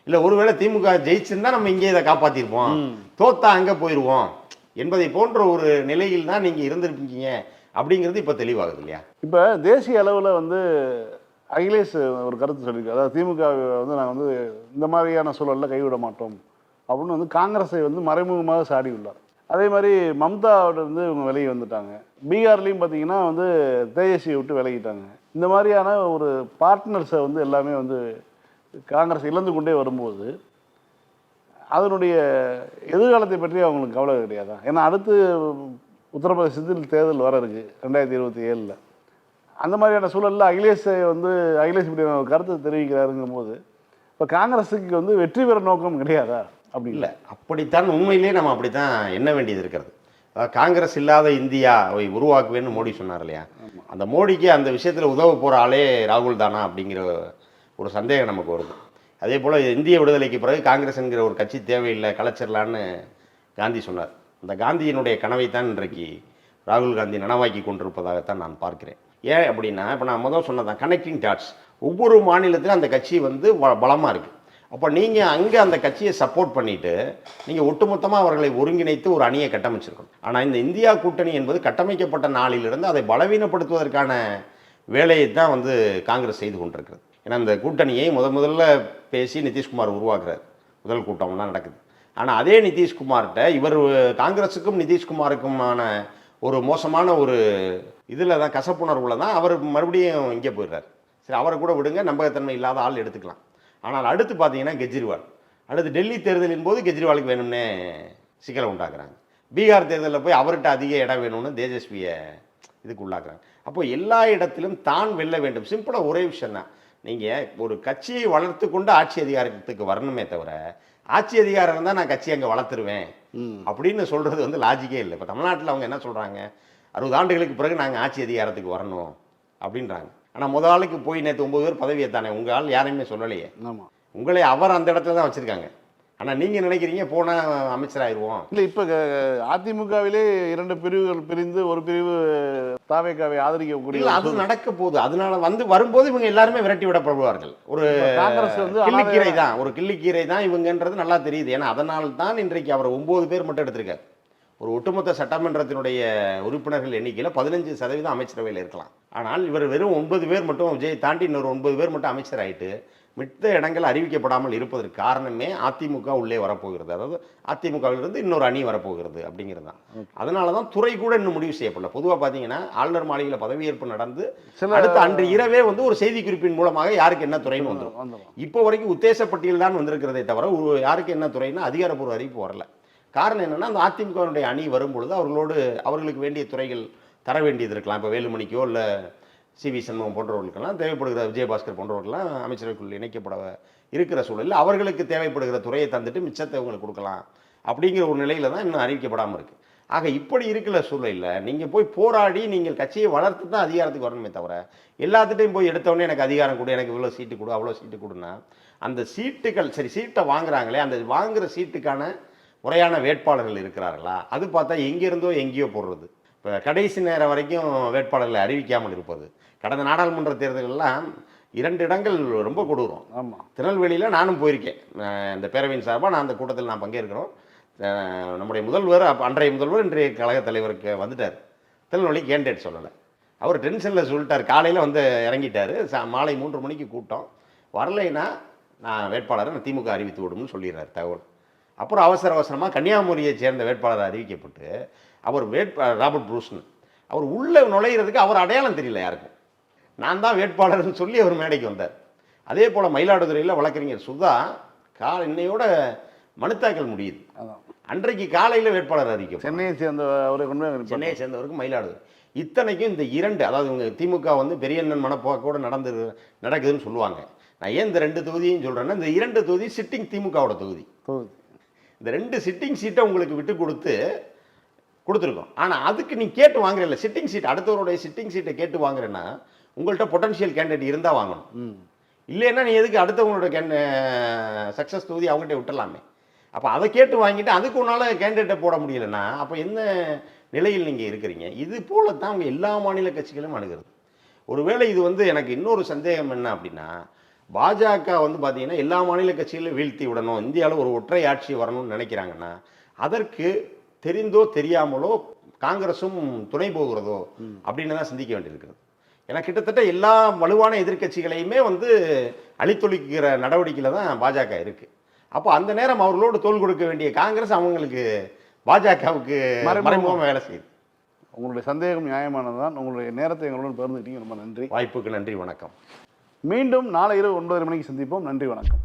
இல்லை ஒருவேளை திமுக ஜெயிச்சிருந்தா நம்ம இங்கே இதை காப்பாற்றிருப்போம், தோத்தா அங்கே போயிடுவோம் என்பதை போன்ற ஒரு நிலையில் தான் நீங்கள் இருந்திருப்பீங்க அப்படிங்கிறது இப்போ தெளிவாகுது இல்லையா? இப்போ தேசிய அளவில் வந்து அகிலேஷ் ஒரு கருத்து சொல்லியிருக்கு. அதாவது திமுக வந்து நாங்கள் வந்து இந்த மாதிரியான சூழலில் கைவிட மாட்டோம் அப்படின்னு வந்து காங்கிரஸை வந்து மறைமுகமாக சாடி உள்ளார். அதே மாதிரி மம்தாவோட இருந்து இவங்க விலகி வந்துட்டாங்க. பீகார்லேயும் பார்த்தீங்கன்னா வந்து தேஜஸ்வியை விட்டு விலகிட்டாங்க. இந்த மாதிரியான ஒரு பார்ட்னர்ஸை வந்து எல்லாமே வந்து காங்கிரஸ் இழந்து கொண்டே வரும்போது அதனுடைய எதிர்காலத்தை பற்றி அவங்களுக்கு கவலை கிடையாதா? ஏன்னா அடுத்து உத்தரப்பிரதேசத்தில் தேர்தல் வர இருக்குது 2027. அந்த மாதிரியான சூழலில் அகிலேஷ் இப்படி கருத்து தெரிவிக்கிறாருங்கும் போது இப்போ காங்கிரஸுக்கு வந்து வெற்றி பெற நோக்கம் கிடையாதா? அப்படி இல்லை, அப்படித்தான் உண்மையிலே நம்ம அப்படி தான் எண்ண வேண்டியது இருக்கிறது. காங்கிரஸ் இல்லாத இந்தியாவை உருவாக்குவேன்னு மோடி சொன்னார் இல்லையா? அந்த மோடிக்கு அந்த விஷயத்தில் உதவ போகிற ஆளே ராகுல் தானா அப்படிங்கிற ஒரு சந்தேகம் நமக்கு வருது. அதே போல் இந்திய விடுதலைக்கு பிறகு காங்கிரஸ் என்கிற ஒரு கட்சி தேவையில்லை, கலைச்சிடலான்னு காந்தி சொன்னார். அந்த காந்தியினுடைய கனவைத்தான் இன்றைக்கு ராகுல் காந்தி நனவாக்கி கொண்டிருப்பதாகத்தான் நான் பார்க்கிறேன். ஏன் அப்படின்னா, இப்போ நான் முதல் சொன்னதான் கனெக்டிங் டாட்ஸ். ஒவ்வொரு மாநிலத்திலும் அந்த கட்சி வந்து பலமாக இருக்குது. அப்போ நீங்கள் அங்கே அந்த கட்சியை சப்போர்ட் பண்ணிவிட்டு நீங்கள் ஒட்டுமொத்தமாக அவர்களை ஒருங்கிணைத்து ஒரு அணியை கட்டமைச்சிருக்கணும். ஆனால் இந்த இந்தியா கூட்டணி என்பது கட்டமைக்கப்பட்ட நாளிலிருந்து அதை பலவீனப்படுத்துவதற்கான வேலையை தான் வந்து காங்கிரஸ் செய்து கொண்டிருக்கிறது. ஏன்னா இந்த கூட்டணியை முதல்ல பேசி நிதிஷ்குமார் உருவாக்குறாரு. முதல் கூட்டம்லாம் நடக்குது. ஆனால் அதே நிதிஷ்குமார்கிட்ட இவர் காங்கிரஸுக்கும் நிதிஷ்குமாருக்குமான ஒரு மோசமான ஒரு இதில் தான் கசப்புணர்வில் தான் அவர் மறுபடியும் இங்கே போயிடுறார். சரி, அவரை கூட விடுங்க, நம்பகத்தன்மை இல்லாத ஆள் எடுத்துக்கலாம். ஆனால் அடுத்து பார்த்தீங்கன்னா கெஜ்ரிவால். அடுத்து டெல்லி தேர்தலின் போது கெஜ்ரிவாலுக்கு வேணும்னே சிக்கலை உண்டாக்குறாங்க. பீகார் தேர்தலில் போய் அவர்கிட்ட அதிக இடம் வேணும்னு தேஜஸ்வியை இதுக்கு உள்ளாக்குறாங்க. அப்போ எல்லா இடத்திலும் தான் வெல்ல வேண்டும். சிம்பிளாக ஒரே விஷயம் தான், நீங்கள் ஒரு கட்சியை வளர்த்து கொண்டு ஆட்சி அதிகாரத்துக்கு வரணுமே தவிர, ஆட்சி அதிகாரம் இருந்தால் நான் கட்சி அங்கே வளர்த்துருவேன் அப்படின்னு சொல்கிறது வந்து லாஜிக்கே இல்லை. இப்போ தமிழ்நாட்டில் அவங்க என்ன சொல்கிறாங்க, 60 ஆண்டுகளுக்கு பிறகு நாங்கள் ஆட்சி அதிகாரத்துக்கு வரணும் அப்படின்றாங்க. ஆனால் முதல் ஆளுக்கு போய் நேற்று 9 பேர் பதவியை தானே, உங்கள் ஆள் யாரையுமே சொல்லலையே. ஆமாம், உங்களை அவர் அந்த இடத்துல தான் வச்சுருக்காங்க. ஆனால் நீங்கள் நினைக்கிறீங்க போனால் அமைச்சராகிடுவோம். இல்லை, இப்போ அதிமுகவிலே 2 பிரிவுகள் பிரிந்து ஒரு பிரிவு தாவேகாவை ஆதரிக்கக்கூடிய இல்லை, அது நடக்க போகுது. அதனால வரும்போது இவங்க எல்லாருமே விரட்டி விடப்படுவார்கள். ஒரு காங்கிரஸ் வந்து கிள்ளிக்கீரை தான் இவங்கன்றது நல்லா தெரியுது. ஏன்னா அதனால் தான் இன்றைக்கு அவர் 9 பேர் மட்டும் எடுத்திருக்காரு. ஒரு ஒட்டுமொத்த சட்டமன்றத்தினுடைய உறுப்பினர்கள் எண்ணிக்கையில் 15% அமைச்சரவையில் இருக்கலாம். ஆனால் இவர் வெறும் 9 பேர் மட்டும், விஜய் தாண்டி இன்னொரு 9 பேர் மட்டும் அமைச்சர் ஆகிட்டு மித்த இடங்கள் அறிவிக்கப்படாமல் இருப்பதற்கு காரணமே அதிமுக உள்ளே வரப்போகிறது. அதாவது அதிமுகவிலிருந்து இன்னொரு அணி வரப்போகிறது அப்படிங்கிறது தான். அதனால தான் துறை கூட இன்னும் முடிவு செய்யப்படல. பொதுவாக பார்த்தீங்கன்னா ஆளுநர் மாளிகையில் பதவியேற்பு நடந்து அடுத்த அன்று இரவே வந்து ஒரு செய்தி குறிப்பின் மூலமாக யாருக்கு என்ன துறைன்னு வந்துடும். இப்போ வரைக்கும் உத்தேச பட்டியல் தான் வந்திருக்கிறதே தவிர யாருக்கு என்ன துறைன்னு அதிகாரப்பூர்வ அறிவிப்பு வரல. காரணம் என்னென்னா, அந்த அதிமுகவினுடைய அணி வரும்பொழுது அவர்களுக்கு வேண்டிய துறைகள் தர வேண்டியது இருக்கலாம். இப்போ வேலுமணிக்கோ இல்லை சிவி சண்முகம் போன்றவர்களுக்கெல்லாம் தேவைப்படுகிற, விஜயபாஸ்கர் போன்றவர்கள்லாம் அமைச்சரவைக்குள் இணைக்கப்பட இருக்கிற சூழலில் அவர்களுக்கு தேவைப்படுகிற துறையை தந்துட்டு மிச்சத்தை அவங்களுக்கு கொடுக்கலாம் அப்படிங்கிற ஒரு நிலையில் தான் இன்னும் அறிவிக்கப்படாமல் இருக்குது. ஆக இப்படி இருக்கிற சூழலில் நீங்கள் போய் போராடி நீங்கள் கட்சியை வளர்த்து தான் அதிகாரத்துக்கு வரணுமே தவிர, எல்லாத்துட்டையும் போய் எடுத்தவொடனே எனக்கு அதிகாரம் கொடு, எனக்கு இவ்வளோ சீட்டு கொடு, அவ்வளோ சீட்டு கொடுன்னா அந்த சீட்டுகள் சரி, சீட்டை வாங்குறாங்களே, அந்த வாங்குகிற சீட்டுக்கான முறையான வேட்பாளர்கள் இருக்கிறார்களா? அது பார்த்தா எங்கேருந்தோ எங்கேயோ போடுறது. இப்போ கடைசி நேரம் வரைக்கும் வேட்பாளர்களை அறிவிக்காமல் இருப்பது. கடந்த நாடாளுமன்ற தேர்தலெல்லாம் 2 இடங்கள் ரொம்ப கொடூரம். ஆமாம். திருநெல்வேலியில் நானும் போயிருக்கேன். இந்த பேரவையின் சார்பாக நான் அந்த கூட்டத்தில் நான் பங்கேற்கிறோம். நம்முடைய முதல்வர் அன்றைய முதல்வர் இன்றைய கழக தலைவருக்கு வந்துட்டார். திருநெல்வேலி கேண்டிடேட் சொல்லலை. அவர் டென்ஷனில் சொல்லிட்டார். காலையில் வந்து இறங்கிட்டார். மாலை 3 மணிக்கு கூட்டம். வரலைன்னா நான் வேட்பாளரை நான் திமுக அறிவித்து விடும்னு சொல்லிடுறார் தகவல். அப்புறம் அவசரமாக கன்னியாகுமரியை சேர்ந்த வேட்பாளர் அறிவிக்கப்பட்டு அவர் ராபர்ட் ப்ரூஸ்னு அவர் உள்ளே நுழையிறதுக்கு அவர் அடையாளம் தெரியல யாருக்கும். நான் தான் வேட்பாளர்னு சொல்லி அவர் மேடைக்கு வந்தார். அதே போல் மயிலாடுதுறையில் வழக்கறிஞர் சுதா இன்னையோட மனுத்தாக்கல் முடியுது. அன்றைக்கு காலையில் வேட்பாளர் அறிவிக்கும். சென்னையை சேர்ந்த அவரை கொண்டு சென்னையை சேர்ந்தவருக்கு மயிலாடுதுறை. இத்தனைக்கும் இந்த 2 அதாவது இவங்க திமுக வந்து பெரியண்ணன் மனப்போக்கோடு நடக்குதுன்னு சொல்லுவாங்க. நான் ஏன் இந்த 2 தொகுதியும் சொல்கிறேன்னா, இந்த 2 தொகுதி சிட்டிங் திமுகவோட தொகுதி. இந்த 2 சிட்டிங் சீட்டை உங்களுக்கு விட்டு கொடுத்துருக்கோம். ஆனால் அதுக்கு நீ கேட்டு வாங்குறல சிட்டிங் சீட், அடுத்தவருடைய சிட்டிங் சீட்டை கேட்டு வாங்குறேன்னா உங்கள்கிட்ட பொட்டன்ஷியல் கேண்டிடேட் இருந்தால் வாங்கணும். இல்லைன்னா நீ எதுக்கு அடுத்தவங்களோட சக்ஸஸ் தொகுதி அவங்ககிட்ட விட்டுலாமே. அப்போ அதை கேட்டு வாங்கிட்டு அதுக்கு உன்னால் கேண்டிடேட்டை போட முடியலைன்னா அப்போ என்ன நிலையில் நீங்கள் இருக்கிறீங்க? இது போல தான் அவங்க எல்லா மாநில கட்சிகளும் அணுகிறது. ஒருவேளை இது வந்து எனக்கு இன்னொரு சந்தேகம் என்ன அப்படின்னா, பாஜக வந்து பார்த்தீங்கன்னா எல்லா மாநில கட்சிகளையும் வீழ்த்தி விடணும், இந்தியாவில் ஒரு ஒற்றை ஆட்சி வரணும்னு நினைக்கிறாங்கன்னா அதற்கு தெரிந்தோ தெரியாமலோ காங்கிரஸும் துணை போகிறதோ அப்படின்னு தான் சிந்திக்க வேண்டியிருக்கிறது. ஏன்னா கிட்டத்தட்ட எல்லா வலுவான எதிர்க்கட்சிகளையுமே வந்து அழித்தொழிக்கிற நடவடிக்கையில் தான் பாஜக இருக்குது. அப்போ அந்த நேரம் அவர்களோடு தோள் கொடுக்க வேண்டிய காங்கிரஸ் அவங்களுக்கு பாஜகவுக்கு மறைமுகமாக வேலை செய்யுது. உங்களுடைய சந்தேகம் நியாயமானது தான். உங்களுடைய நேரத்தை எங்களுடன் பகிர்ந்துக்கிட்டீங்க. ரொம்ப நன்றி. வாய்ப்புக்கு நன்றி. வணக்கம். மீண்டும் நாளை இரவு 9:30 மணிக்கு சந்திப்போம். நன்றி, வணக்கம்.